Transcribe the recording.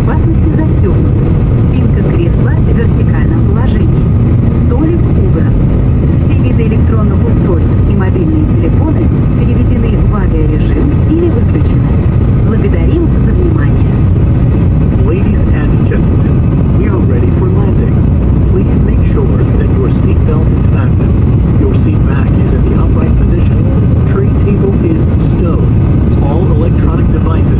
безопасности застегнут. Спинка кресла в вертикальном положении. Столик убран. Все виды электронных устройств и мобильные телефоны переведены в авиарежим или выключены. Благодарим за внимание. Ladies and gentlemen, we are ready for landing. Please make sure that your seatbelt is fastened, your seat back is in the upright position, tray table is stowed, all electronic devices